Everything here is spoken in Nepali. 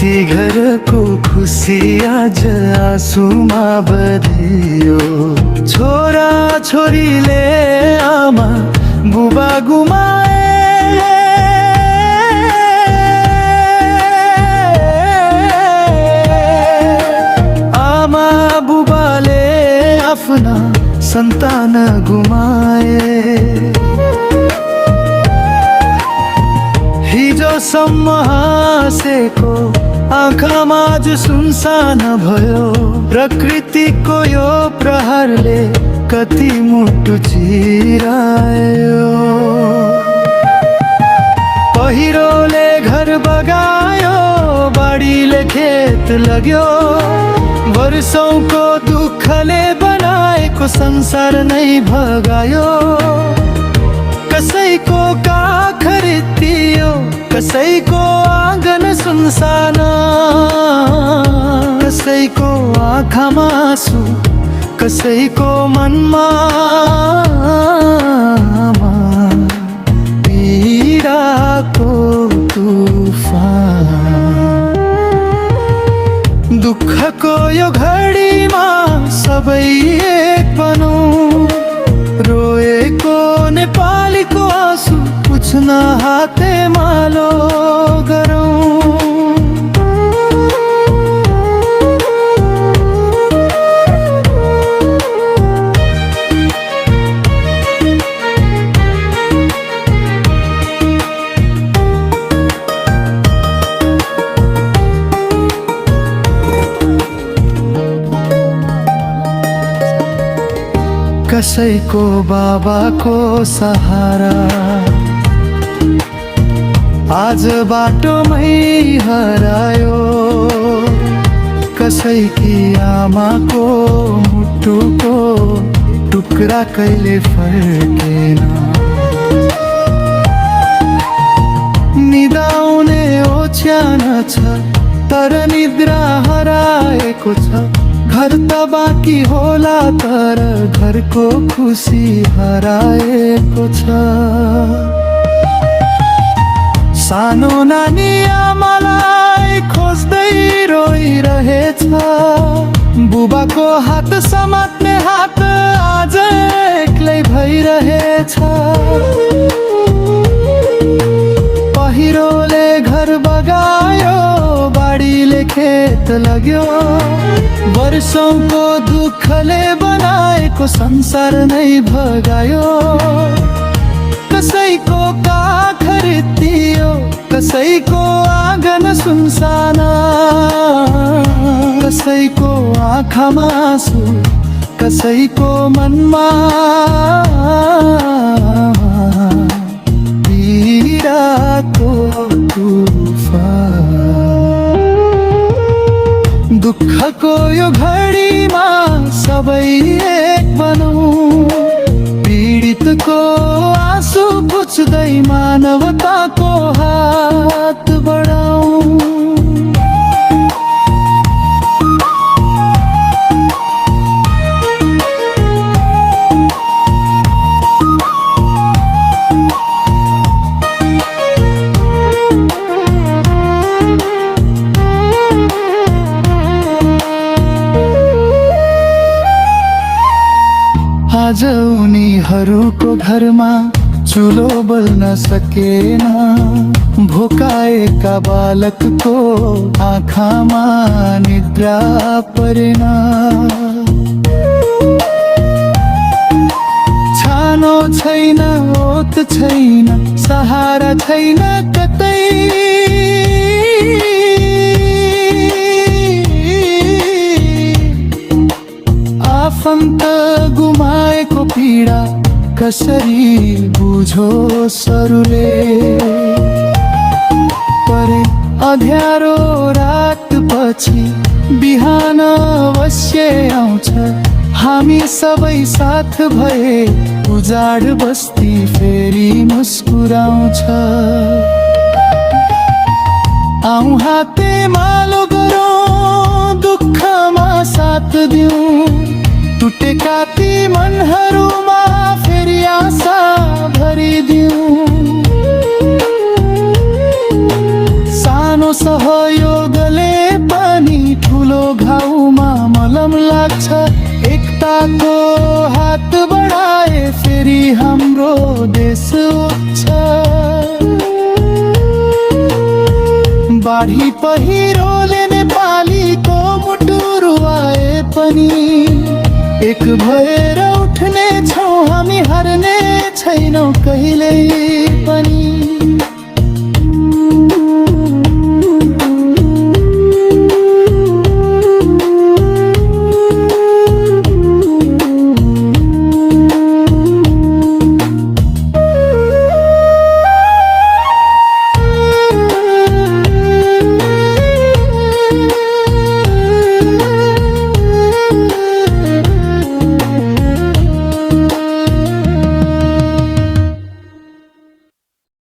यति घरको खुसी आज आँसुमा बदलियो। छोरा छोरीले आमा बुबा गुमाए, आमा बुबाले आफ्ना सन्तान गुमाए। हिजोसम्म हाँसेको आँखामा आज सुनसान भयो। प्रकृतिको यो प्रहारले कति मुटु चिरायो। पहिरोले घर बगायो, बाढीले खेत लग्यो। वर्षौंको दुःखले बनाएको संसार नै भगायो। कसैको काख रित्तियो, कसैको आँगन सुनसान, कसैको आँखामा आँसु, कसैको मनमा पीडाको तुफान। दुःखको यो घडीमा सबै एक बनौँ। रोएको नेपालीको आँसु पुछ्न हातेमालो गरौँ। कसैको बाबाको सहारा आज बाटोमै हरायो। कसैकी आमाको मुटुको टुक्रा कहिले फर्केन। निदाउने ओछ्यान छ तर निद्रा हराएको छ। घर त बाँकी होला तर घरको खुसी हराएको छ। सानो नानी आमालाई खोज्दै रोइरहेछ। बुबाको हात समात्ने हात आज एक्लै भइरहेछ। पहिरोले घर बगायो, बाढीले खेत लग्यो। वर्षौंको दुःखले बनाएको संसार नै भगायो। कसैको काख रित्तियो, कसैको आँगन सुनसान, कसैको आँखामा आँसु, कसैको मनमा पीडाको तुफान। दुःखको यो घडीमा सबै एक बनौँ। पीडितको आँसु पुछ्दै मानवताको हात बढाउँ। आज उनीहरूको घरमा चुलो बल्न सकेन। भोकाएका बालकको आँखामा निद्रा परेन। छानो छैन, ओत छैन, सहारा छैन कतै। आफन्त गुमाएको पीडा कसरी बुझो सरुले। परे अँध्यारो रात पछि बिहान अवश्य आउँछ। हामी सबै साथ भए उजाड बस्ती फेरि मुस्कुराउँछ। आउँ हातेमालो गरौँ, दुःखमा साथ दिउँ। टुटेका ती मनहरूमा फेरि आशा भरिदिउँ। सानो सहयोगले उच्छ बाढी पहिरोले नेपालीको मुटु रुवाए पनि एक भएर उठ्ने छौँ हामी, हार्ने छैनौँ कहिल्यै पनि।